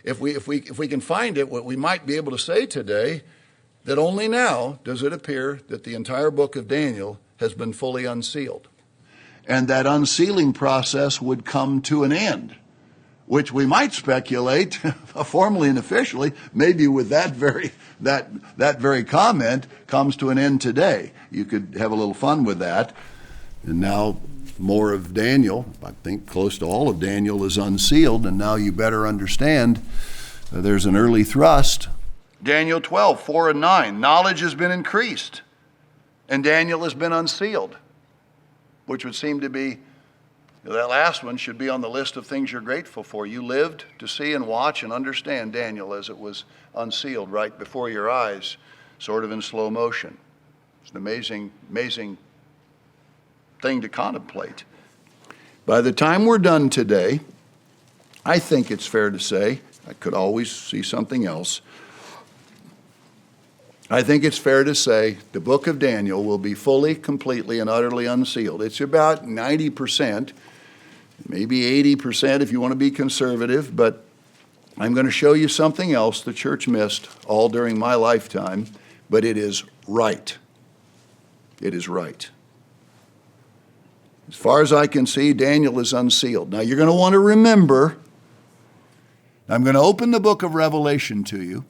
If we can find it, what we might be able to say today, that only now does it appear that the entire book of Daniel has been fully unsealed. And that unsealing process would come to an end, which we might speculate, formally and officially, maybe with that very comment comes to an end today. You could have a little fun with that. And now more of Daniel, I think close to all of Daniel, is unsealed, and now you better understand there's an early thrust. Daniel 12, 4 and 9, knowledge has been increased, and Daniel has been unsealed, which would seem to be, that last one should be on the list of things you're grateful for. You lived to see and watch and understand Daniel as it was unsealed right before your eyes, sort of in slow motion. It's an amazing thing to contemplate. By the time we're done today, I think it's fair to say, I could always see something else, I think it's fair to say the book of Daniel will be fully, completely, and utterly unsealed. It's about 90%, maybe 80% if you want to be conservative, but I'm going to show you something else the church missed all during my lifetime, but it is right. It is right. As far as I can see, Daniel is unsealed. Now you're going to want to remember, I'm going to open the book of Revelation to you,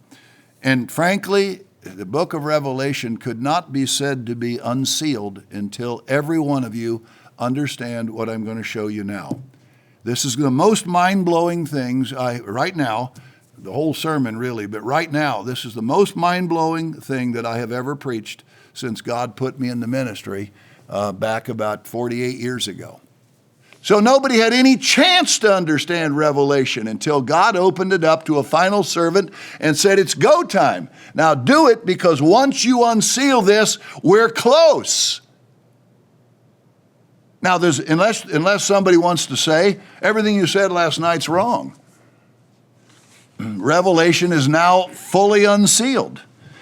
and frankly, the book of Revelation could not be said to be unsealed until every one of you understand what I'm going to show you now. This is the most mind-blowing things right now, the whole sermon really, but right now, this is the most mind-blowing thing that I have ever preached since God put me in the ministry back about 48 years ago. So nobody had any chance to understand Revelation until God opened it up to a final servant and said, it's go time. Now do it, because once you unseal this, we're close. Now, unless somebody wants to say, everything you said last night's wrong. Revelation is now fully unsealed.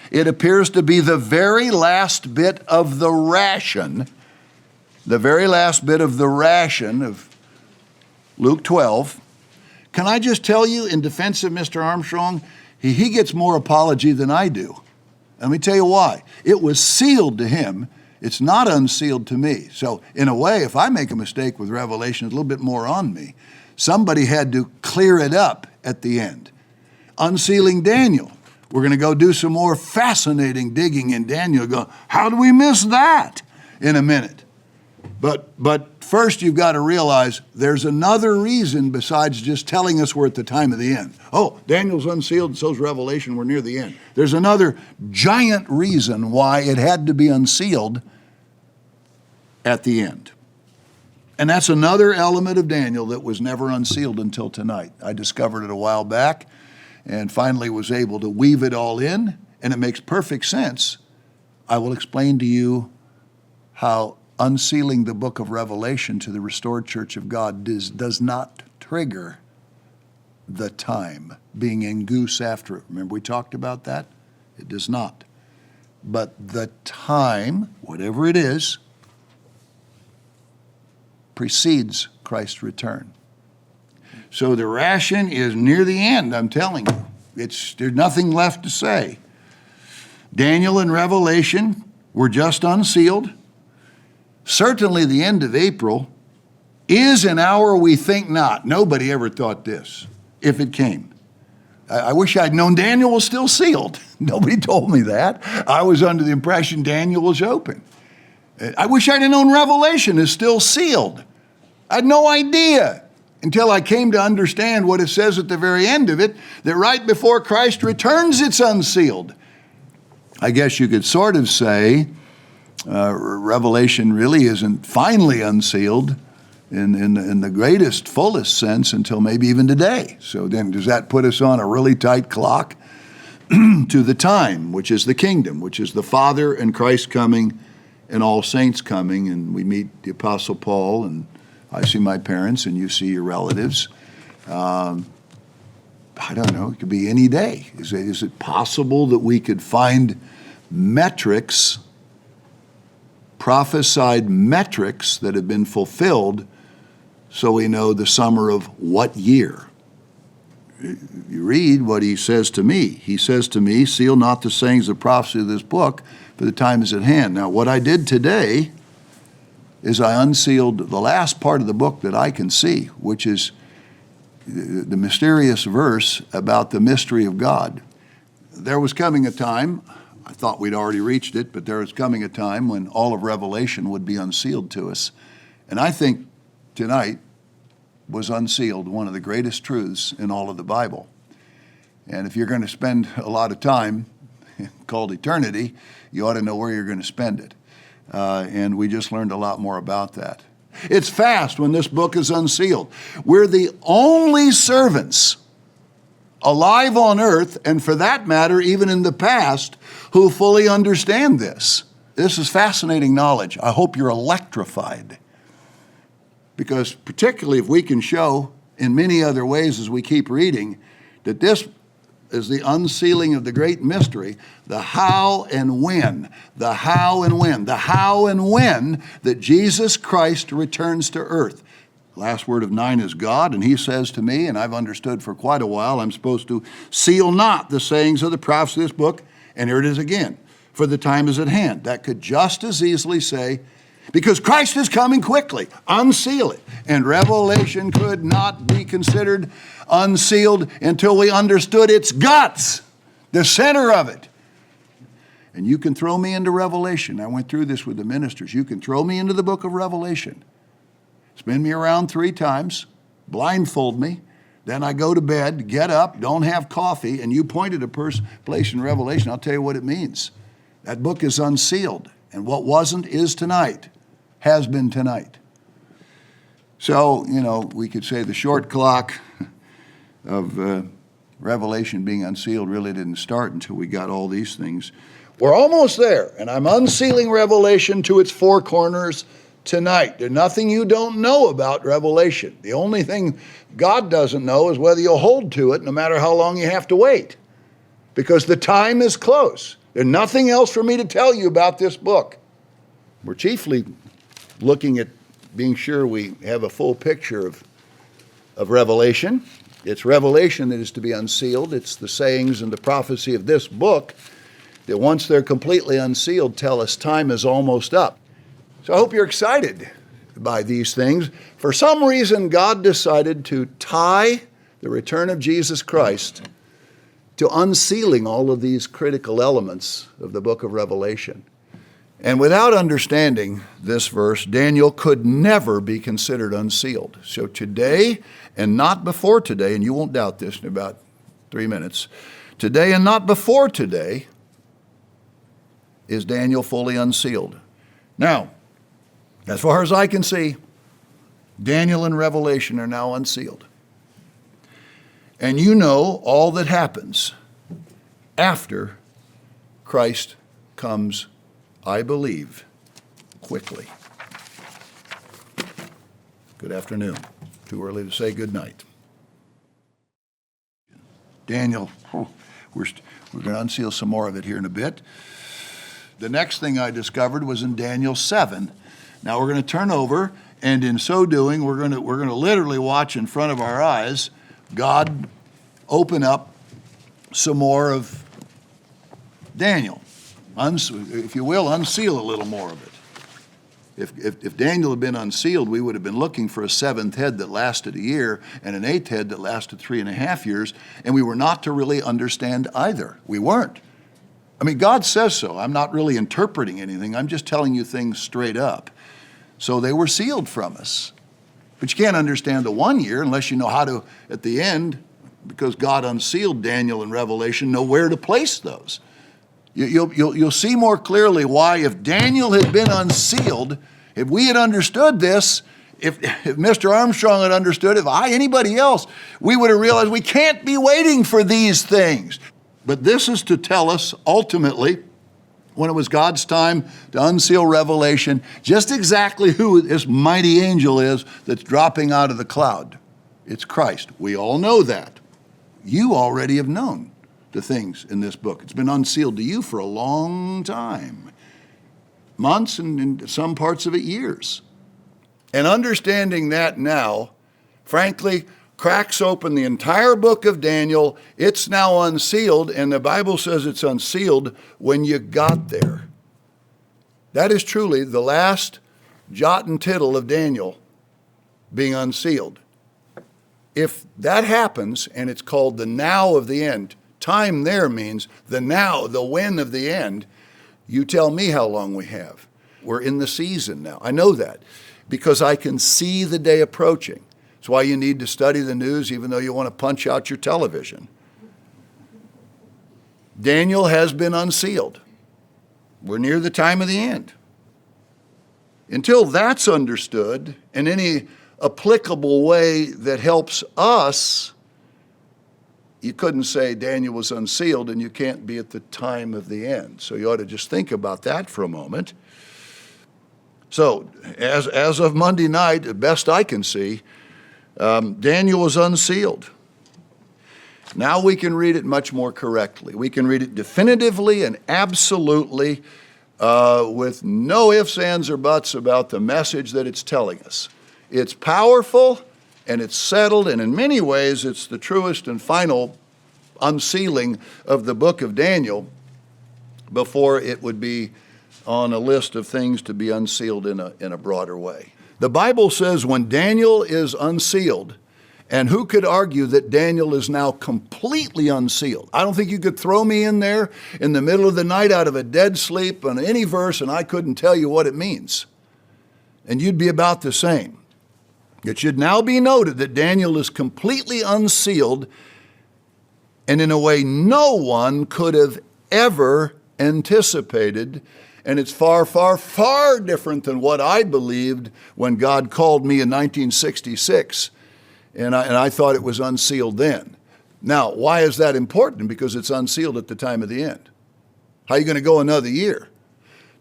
It appears to be the very last bit of the ration of Luke 12. Can I just tell you, in defense of Mr. Armstrong, he gets more apology than I do. Let me tell you why. It was sealed to him. It's not unsealed to me. So in a way, if I make a mistake with Revelation, it's a little bit more on me. Somebody had to clear it up at the end. Unsealing Daniel. We're going to go do some more fascinating digging in Daniel. Go, how do we miss that? In a minute. But first you've got to realize there's another reason besides just telling us we're at the time of the end. Oh, Daniel's unsealed, so's Revelation, we're near the end. There's another giant reason why it had to be unsealed at the end. And that's another element of Daniel that was never unsealed until tonight. I discovered it a while back and finally was able to weave it all in, and it makes perfect sense. I will explain to you how unsealing the book of Revelation to the restored church of God does not trigger the time being in goose after it. Remember we talked about that? It does not. But the time, whatever it is, precedes Christ's return. So the ration is near the end, I'm telling you. There's nothing left to say. Daniel and Revelation were just unsealed. Certainly the end of April is an hour we think not. Nobody ever thought this, if it came. I wish I'd known Daniel was still sealed. Nobody told me that. I was under the impression Daniel was open. I wish I'd have known Revelation is still sealed. I had no idea until I came to understand what it says at the very end of it, that right before Christ returns, it's unsealed. I guess you could sort of say Revelation really isn't finally unsealed in the greatest, fullest sense until maybe even today. So then does that put us on a really tight clock to the time, which is the kingdom, which is the Father and Christ coming and all saints coming, and we meet the Apostle Paul, and I see my parents and you see your relatives. I don't know, it could be any day. Is it possible that we could find metrics, prophesied metrics that have been fulfilled so we know the summer of what year? you read what he says to me. He says to me, seal not the sayings of prophecy of this book, for the time is at hand. Now, what I did today is I unsealed the last part of the book that I can see, which is the mysterious verse about the mystery of God. There was coming a time, I thought we'd already reached it, but there was coming a time when all of Revelation would be unsealed to us. And I think tonight was unsealed, one of the greatest truths in all of the Bible. And if you're going to spend a lot of time called eternity, you ought to know where you're going to spend it. And we just learned a lot more about that. It's fast when this book is unsealed. We're the only servants alive on earth, and for that matter, even in the past, who fully understand this. This is fascinating knowledge. I hope you're electrified. Because particularly if we can show in many other ways as we keep reading that this is the unsealing of the great mystery, the how and when that Jesus Christ returns to earth. Last word of 9 is God, and he says to me, and I've understood for quite a while, I'm supposed to seal not the sayings of the prophets of this book, and here it is again, for the time is at hand. That could just as easily say, because Christ is coming quickly, unseal it. And Revelation could not be considered unsealed until we understood its guts, the center of it. And you can throw me into Revelation. I went through this with the ministers. You can throw me into the book of Revelation. Spin me around 3 times, blindfold me, then I go to bed, get up, don't have coffee, and you point at a place in Revelation, I'll tell you what it means. That book is unsealed, and what wasn't is tonight, has been tonight. So, we could say the short clock of Revelation being unsealed really didn't start until we got all these things. We're almost there, and I'm unsealing Revelation to its 4 corners tonight. There's nothing you don't know about Revelation. The only thing God doesn't know is whether you'll hold to it no matter how long you have to wait, because the time is close. There's nothing else for me to tell you about this book. We're chiefly looking at being sure we have a full picture of Revelation. It's Revelation that is to be unsealed. It's the sayings and the prophecy of this book that once they're completely unsealed tell us time is almost up. So I hope you're excited by these things. For some reason, God decided to tie the return of Jesus Christ to unsealing all of these critical elements of the book of Revelation. And without understanding this verse, Daniel could never be considered unsealed. So today, and not before today, and you won't doubt this in about 3 minutes, today and not before today is Daniel fully unsealed. Now, as far as I can see, Daniel and Revelation are now unsealed. And you know all that happens after Christ comes, I believe, quickly. Good afternoon. Too early to say good night. Daniel, we're going to unseal some more of it here in a bit. The next thing I discovered was in Daniel 7. Now we're going to turn over, and in so doing, we're going to literally watch in front of our eyes God open up some more of Daniel. If you will, unseal a little more of it. If Daniel had been unsealed, we would have been looking for a 7th head that lasted a year and an 8th head that lasted 3.5 years, and we were not to really understand either. We weren't. I mean, God says so. I'm not really interpreting anything. I'm just telling you things straight up. So they were sealed from us. But you can't understand the 1 year unless you know how to, at the end, because God unsealed Daniel and Revelation, know where to place those. You'll see more clearly why if Daniel had been unsealed, if we had understood this, if Mr. Armstrong had understood it, anybody else, we would have realized we can't be waiting for these things. But this is to tell us ultimately, when it was God's time to unseal Revelation, just exactly who this mighty angel is that's dropping out of the cloud. It's Christ. We all know that. You already have known the things in this book. It's been unsealed to you for a long time. Months and in some parts of it, years. And understanding that now, frankly, cracks open the entire book of Daniel. It's now unsealed, and the Bible says it's unsealed when you got there. That is truly the last jot and tittle of Daniel being unsealed. If that happens, and it's called the now of the end, time there means the now, the when of the end, you tell me how long we have. We're in the season now. I know that because I can see the day approaching. That's why you need to study the news even though you want to punch out your television. Daniel has been unsealed. We're near the time of the end. Until that's understood, in any applicable way that helps us, you couldn't say Daniel was unsealed and you can't be at the time of the end. So you ought to just think about that for a moment. So as of Monday night, the best I can see, Daniel was unsealed. Now we can read it much more correctly. We can read it definitively and absolutely with no ifs, ands, or buts about the message that it's telling us. It's powerful and it's settled, and in many ways it's the truest and final unsealing of the book of Daniel before it would be on a list of things to be unsealed in a broader way. The Bible says when Daniel is unsealed, and who could argue that Daniel is now completely unsealed? I don't think you could throw me in there in the middle of the night out of a dead sleep on any verse and I couldn't tell you what it means. And you'd be about the same. It should now be noted that Daniel is completely unsealed, and in a way no one could have ever anticipated. And it's far, far, far different than what I believed when God called me in 1966. And I thought it was unsealed then. Now, why is that important? Because it's unsealed at the time of the end. How are you going to go another year?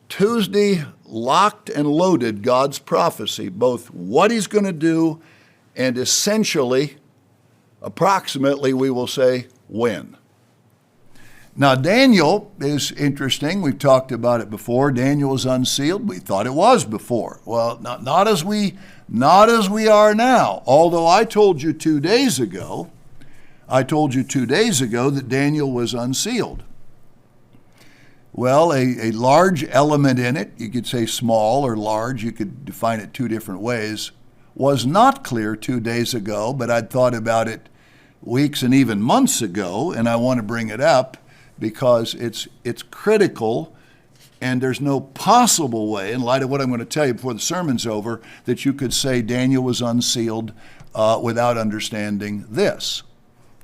Tuesday locked and loaded God's prophecy, both what he's going to do and essentially, approximately, we will say, when. Now, Daniel is interesting. We've talked about it before. Daniel was unsealed. We thought it was before. Well, not as we are now. Although I told you 2 days ago that Daniel was unsealed. Well, a large element in it, you could say small or large, you could define it two different ways, was not clear 2 days ago, but I'd thought about it weeks and even months ago, and I want to bring it up because it's critical, and there's no possible way, in light of what I'm going to tell you before the sermon's over, that you could say Daniel was unsealed without understanding this.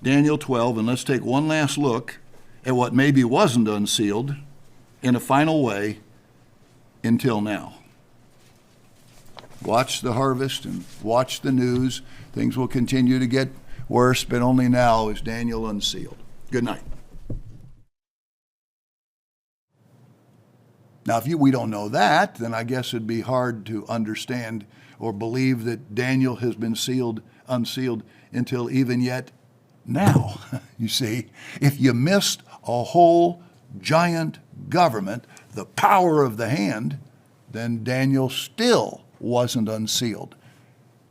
Daniel 12, and let's take one last look at what maybe wasn't unsealed in a final way until now. Watch the harvest and watch the news. Things will continue to get worse, but only now is Daniel unsealed. Good night. Now, if we don't know that, then I guess it'd be hard to understand or believe that Daniel has been unsealed until even yet now. You see, if you missed a whole giant government, the power of the hand, then Daniel still wasn't unsealed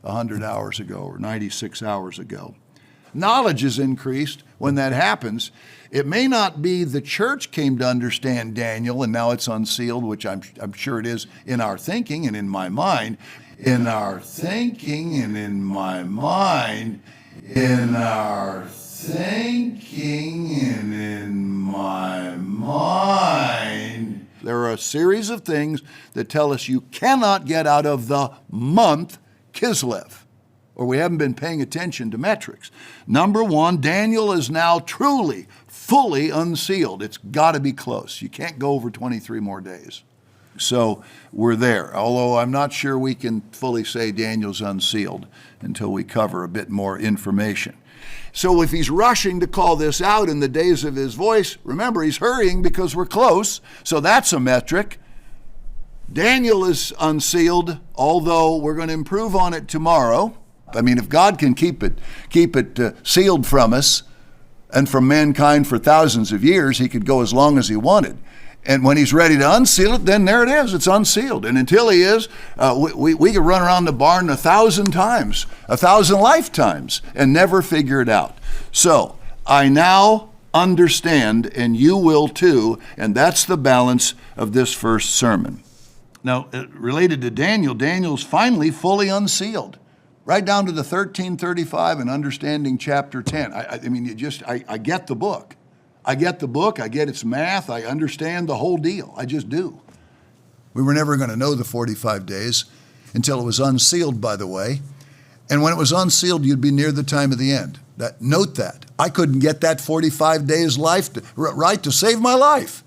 100 hours ago or 96 hours ago. Knowledge is increased when that happens. It may not be the church came to understand Daniel and now it's unsealed, which I'm sure it is in our thinking and in my mind. In our thinking and in my mind. In our thinking and in my mind. There are a series of things that tell us you cannot get out of the month Kislev, or we haven't been paying attention to metrics. Number one, Daniel is now truly, fully unsealed. It's got to be close. You can't go over 23 more days. So we're there, although I'm not sure we can fully say Daniel's unsealed until we cover a bit more information. So if he's rushing to call this out in the days of his voice, remember, he's hurrying because we're close, so that's a metric. Daniel is unsealed, although we're going to improve on it tomorrow. I mean, if God can keep it sealed from us and from mankind for thousands of years, he could go as long as he wanted. And when he's ready to unseal it, then there it is. It's unsealed. And until he is, we could run around the barn 1,000 times, 1,000 lifetimes, and never figure it out. So I now understand, and you will too, and that's the balance of this first sermon. Now, related to Daniel, Daniel's finally fully unsealed, right down to the 1335 and understanding chapter 10. I get the book. I get the book, I get its math, I understand the whole deal. I just do. We were never going to know the 45 days until it was unsealed, by the way. And when it was unsealed, you'd be near the time of the end. Note that. I couldn't get that 45 days right to save my life.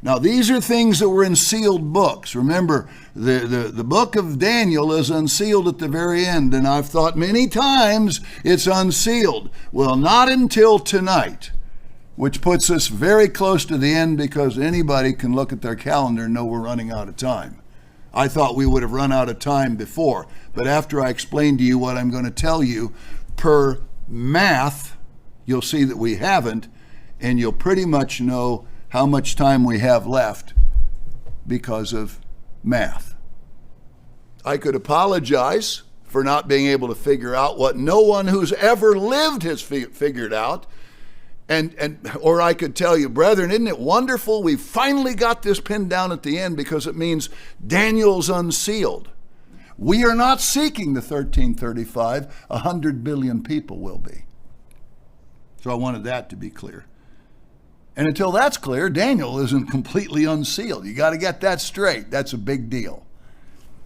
Now, these are things that were in sealed books. Remember, the book of Daniel is unsealed at the very end, and I've thought many times it's unsealed. Well, not until tonight, which puts us very close to the end because anybody can look at their calendar and know we're running out of time. I thought we would have run out of time before, but after I explain to you what I'm going to tell you, per math, you'll see that we haven't, and you'll pretty much know how much time we have left because of math. I could apologize for not being able to figure out what no one who's ever lived has figured out. Or I could tell you, brethren, isn't it wonderful? We finally got this pinned down at the end because it means Daniel's unsealed. We are not seeking the 1335. 100 billion people will be. So I wanted that to be clear. And until that's clear, Daniel isn't completely unsealed. You got to get that straight. That's a big deal.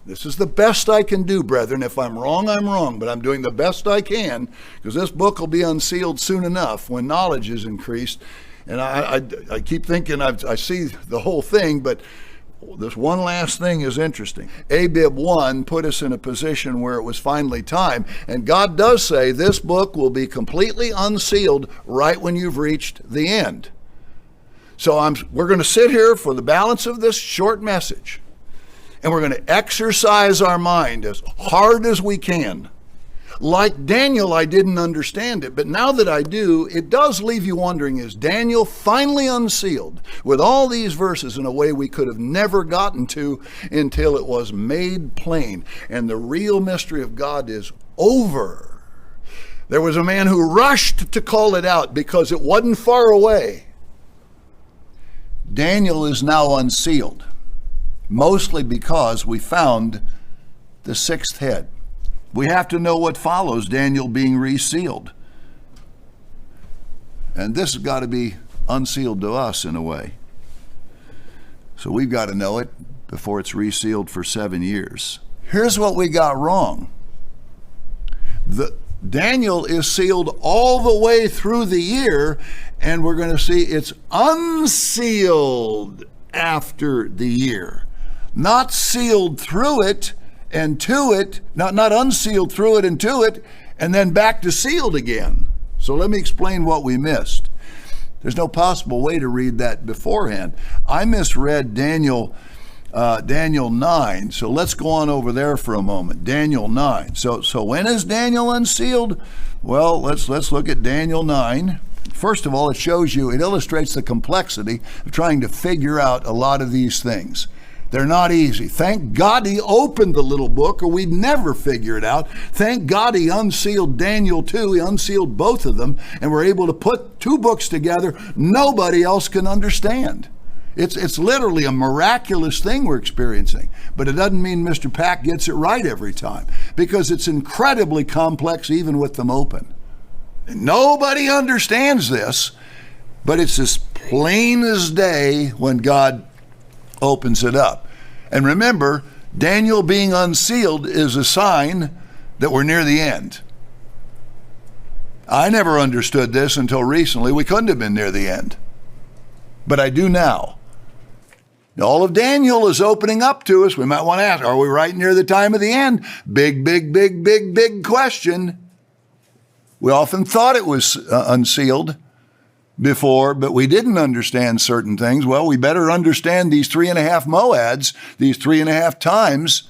This is the best I can do, brethren. If I'm wrong, I'm wrong, but I'm doing the best I can because this book will be unsealed soon enough when knowledge is increased. And I keep thinking I see the whole thing, but this one last thing is interesting. Abib 1 put us in a position where it was finally time, and God does say this book will be completely unsealed right when you've reached the end. So we're going to sit here for the balance of this short message. And we're going to exercise our mind as hard as we can. Like Daniel, I didn't understand it, but now that I do, it does leave you wondering, is Daniel finally unsealed with all these verses in a way we could have never gotten to until it was made plain? And the real mystery of God is over. There was a man who rushed to call it out because it wasn't far away. Daniel is now unsealed. Mostly because we found the sixth head. We have to know what follows Daniel being resealed. And this has got to be unsealed to us in a way. So we've got to know it before it's resealed for 7 years. Here's what we got wrong. Daniel is sealed all the way through the year, and we're going to see it's unsealed after the year. Not sealed through it and to it, not unsealed through it and to it, and then back to sealed again. So let me explain what we missed. There's no possible way to read that beforehand. I misread Daniel 9, so let's go on over there for a moment. Daniel 9. So when is Daniel unsealed? Well, let's look at Daniel 9. First of all, it illustrates the complexity of trying to figure out a lot of these things. They're not easy. Thank God he opened the little book or we'd never figure it out. Thank God he unsealed Daniel too. He unsealed both of them and we're able to put two books together nobody else can understand. It's literally a miraculous thing we're experiencing. But it doesn't mean Mr. Pack gets it right every time because it's incredibly complex even with them open. And nobody understands this, but it's as plain as day when God opens it up. And remember, Daniel being unsealed is a sign that we're near the end. I never understood this until recently. We couldn't have been near the end. But I do now. All of Daniel is opening up to us. We might want to ask, are we right near the time of the end? Big question. We often thought it was unsealed before, but we didn't understand certain things. Well, we better understand these 3.5 moads, these 3.5 times.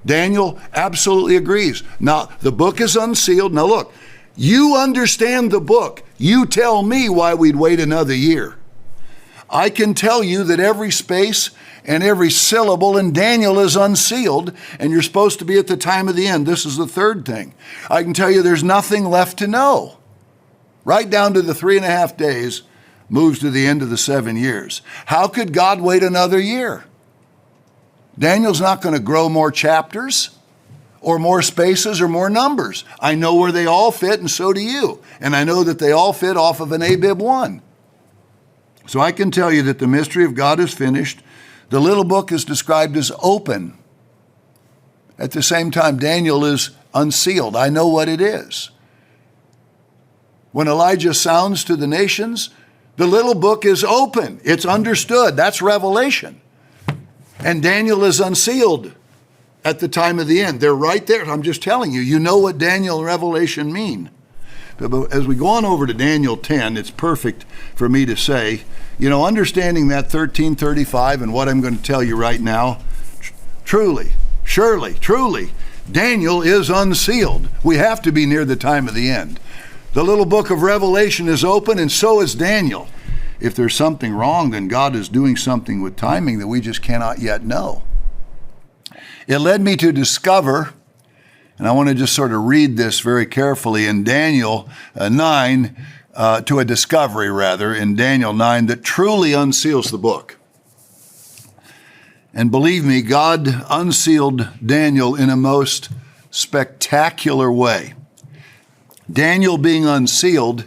Daniel absolutely agrees. Now, the book is unsealed. Now, look, you understand the book. You tell me why we'd wait another year. I can tell you that every space and every syllable in Daniel is unsealed, and you're supposed to be at the time of the end. This is the third thing. I can tell you there's nothing left to know. Right down to the 3.5 days moves to the end of the 7 years. How could God wait another year? Daniel's not going to grow more chapters or more spaces or more numbers. I know where they all fit, and so do you. And I know that they all fit off of an Abib 1. So I can tell you that the mystery of God is finished. The little book is described as open. At the same time, Daniel is unsealed. I know what it is. When Elijah sounds to the nations, the little book is open. It's understood. That's revelation. And Daniel is unsealed at the time of the end. They're right there. I'm just telling you, you know what Daniel and Revelation mean. But as we go on over to Daniel 10, it's perfect for me to say, understanding that 1335 and what I'm going to tell you right now, truly, Daniel is unsealed. We have to be near the time of the end. The little book of Revelation is open, and so is Daniel. If there's something wrong, then God is doing something with timing that we just cannot yet know. It led me to discover, and I want to just sort of read this very carefully in Daniel 9, to a discovery rather, in Daniel 9 that truly unseals the book. And believe me, God unsealed Daniel in a most spectacular way. Daniel being unsealed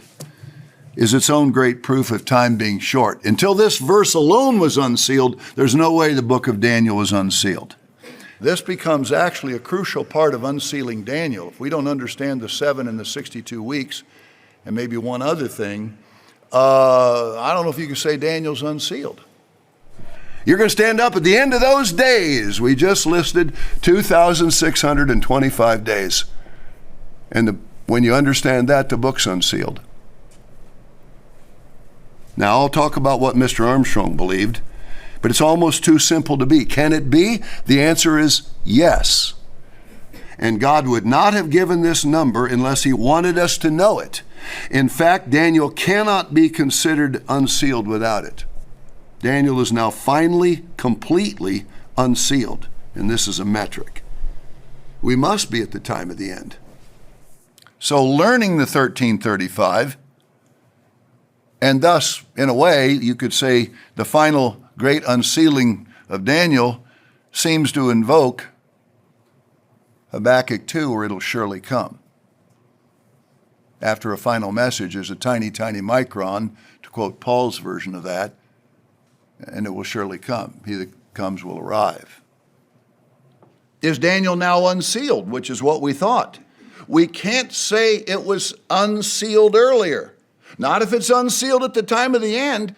is its own great proof of time being short. Until this verse alone was unsealed, there's no way the book of Daniel was unsealed. This becomes actually a crucial part of unsealing Daniel. If we don't understand the 7 and the 62 weeks, and maybe one other thing, I don't know if you can say Daniel's unsealed. You're going to stand up at the end of those days. We just listed 2,625 days. And when you understand that, the book's unsealed. Now, I'll talk about what Mr. Armstrong believed, but it's almost too simple to be. Can it be? The answer is yes. And God would not have given this number unless he wanted us to know it. In fact, Daniel cannot be considered unsealed without it. Daniel is now finally, completely unsealed, and this is a metric. We must be at the time of the end. So learning the 1335, and thus, in a way, you could say the final great unsealing of Daniel seems to invoke Habakkuk 2, where it'll surely come. After a final message, there's a tiny, tiny micron, to quote Paul's version of that, and it will surely come. He that comes will arrive. Is Daniel now unsealed, which is what we thought? We can't say it was unsealed earlier. Not if it's unsealed at the time of the end.